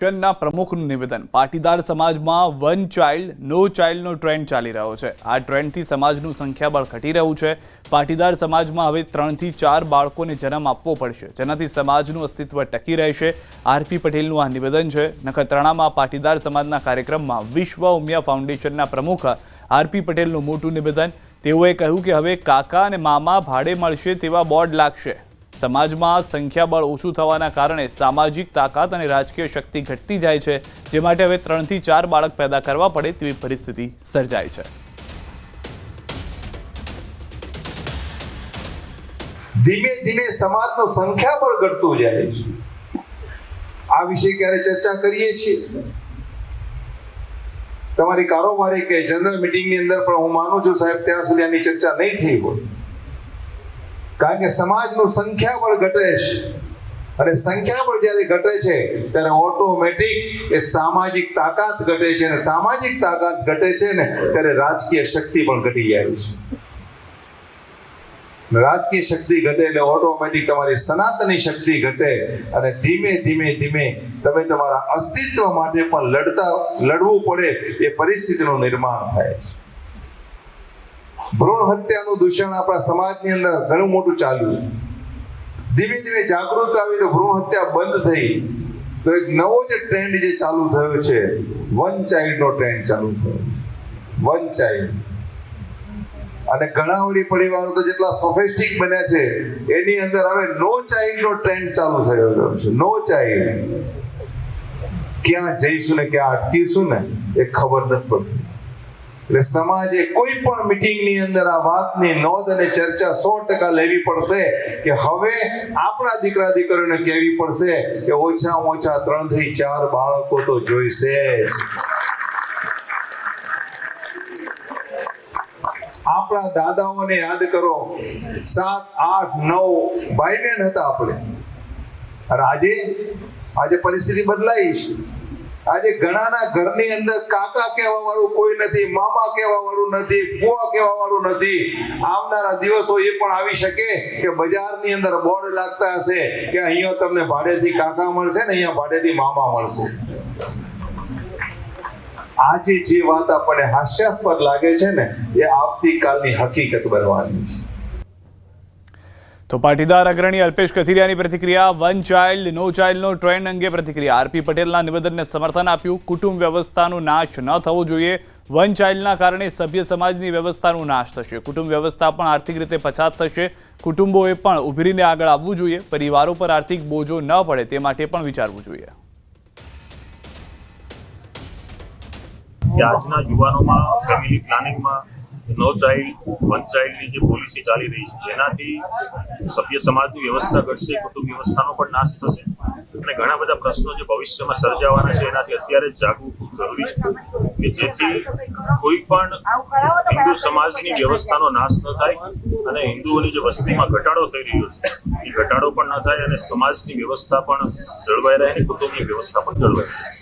ના પ્રમુખનું નિવેદન પાટીદાર સમાજમાં વન ચાઇલ્ડ નો ચાઇલ્ડનો ટ્રેન્ડ ચાલી રહ્યો છે। આ ટ્રેન્ડથી સમાજનું સંખ્યાબળ ઘટી રહ્યું છે। પાટીદાર સમાજમાં હવે 3 થી 4 બાળકોને જન્મ આપવો પડશે, જેનાથી સમાજનું અસ્તિત્વ ટકી રહેશે। આરપી પટેલનું આ નિવેદન છે। નખત્રાણામાં પાટીદાર સમાજના કાર્યક્રમમાં વિશ્વ ઉમિયા ફાઉન્ડેશનના પ્રમુખ આરપી પટેલનું મોટું નિવેદન। તેઓએ કહ્યું કે હવે કાકા અને મામા ભાડે મળશે તેવા બોર્ડ લાગશે। સમાજમાં સંખ્યાબળ ઓછું થવાના કારણે સામાજિક તાકાત અને રાજકીય શક્તિ ઘટતી જાય છે, જે માટે હવે 3 થી 4 બાળક પેદા કરવા પડે તેવી પરિસ્થિતિ સર્જાય છે। ધીમે ધીમે સમાજનો સંખ્યાબળ ઘટતું જાય છે। આ વિશે ક્યારે ચર્ચા કરીએ છીએ તમારી કારોબારી કે જનરલ મીટિંગની અંદર, પણ હું માનું છું સાહેબ ત્યાં સુધી આની ચર્ચા નહીં થઈ હોય, કારણ કે સમાજનું સંખ્યાબળ ઘટે છે અને સંખ્યાબળ જ્યારે ઘટે છે ત્યારે ઓટોમેટિક એ સામાજિક તાકાત ઘટે છે, અને સામાજિક તાકાત ઘટે છે ને ત્યારે રાજકીય શક્તિ પણ ઘટી જાય છે। રાજકીય શક્તિ ઘટે એટલે ઓટોમેટિક તમારી સનાતની શક્તિ ઘટે અને ધીમે ધીમે ધીમે તમે તમારા અસ્તિત્વ માટે પણ લડવું પડે એ પરિસ્થિતિનું નિર્માણ થાય છે। ભ્રૂણ હત્યાનું દૂષણ આપણા સમાજની અંદર ઘણું મોટું ચાલ્યું। ધીમે ધીમે જાગૃત આવી તો ભ્રૂણ હત્યા બંધ થઈ, તો એક નવો જે ટ્રેન્ડ જે ચાલુ થયો છે, વન ચાઇલ્ડનો ટ્રેન્ડ ચાલુ થયો। વન ચાઇલ્ડ અને ઘણા વળી પરિવારો તો જેટલા સોફિસ્ટિક બન્યા છે એની અંદર હવે નો ચાઇલ્ડનો ટ્રેન્ડ ચાલુ થયો છે। નો ચાઇલ્ડ ક્યાં જઈશું ને ક્યાં અટકીશું ને એ ખબર નથી પડતી। એટલે સમાજે કોઈ પણ મીટિંગની અંદર આ વાતની નોંધ અને ચર્ચા 100% લેવી પડશે કે હવે આપણા દીકરા દીકરીઓને કહેવી પડશે કે ઓછામાં ઓછા 3 થી 4 બાળકો તો જોઈશે જ। આપણા દાદાઓને યાદ કરો, 7, 8, 9 ભાઈ બહેન હતા આપણે, અને આજે પરિસ્થિતિ બદલાઈ છે। આજે ઘણાના ઘરની અંદર કાકા કહેવા વાળું કોઈ નથી, મામા કહેવા વાળું નથી, ફુવા કહેવા વાળું નથી। આવનારા દિવસો એ પણ આવી શકે કે બજારની અંદર બોર્ડ લાગતા હશે કે અહીંયા તમને ભાડેથી કાકા મળશે ને અહીંયા ભાડેથી મામા મળશે। આજે જે વાત આપણને હાસ્યાસ્પદ લાગે છે ને એ આવતીકાલની હકીકત બનવાની છે। તો પાટીદાર અગ્રણી અલ્પેશ કથિરિયાની પ્રતિક્રિયા। વન ચાઇલ્ડ નો ચાઇલ્ડનો ટ્રેન્ડ અંગે પ્રતિક્રિયા। આરપી પટેલના નિવેદનને સમર્થન આપ્યું। કુટુંબ વ્યવસ્થાનો નાશ ન થવો જોઈએ। વન ચાઇલ્ડના કારણે સભ્ય સમાજની વ્યવસ્થાનો નાશ થશે। કુટુંબ વ્યવસ્થા પણ આર્થિક રીતે પછાત થશે। કુટુંબોએ પણ ઉભરીને આગળ આવવું જોઈએ। પરિવારો પર આર્થિક બોજો ન પડે તે માટે પણ વિચારવું જોઈએ। આજના યુવાનોમાં ફેમિલી પ્લાનિંગમાં નો ચાઇલ્ડ વન ચાઇલ્ડની જે પોલિસી ચાલી રહી છે, જેનાથી સભ્ય સમાજની વ્યવસ્થા ઘટશે, કુટુંબ વ્યવસ્થાનો પણ નાશ થશે અને ઘણા બધા પ્રશ્નો જે ભવિષ્યમાં સર્જાવાના છે એનાથી અત્યારે જ જાગવું ખૂબ જરૂરી છે કે જેથી કોઈ પણ હિન્દુ સમાજની વ્યવસ્થાનો નાશ ન થાય અને હિન્દુઓની જે વસ્તીમાં ઘટાડો થઈ રહ્યો છે એ ઘટાડો પણ ન થાય અને સમાજની વ્યવસ્થા પણ જળવાઈ રહે અને કુટુંબની વ્યવસ્થા પણ જળવાઈ રહે।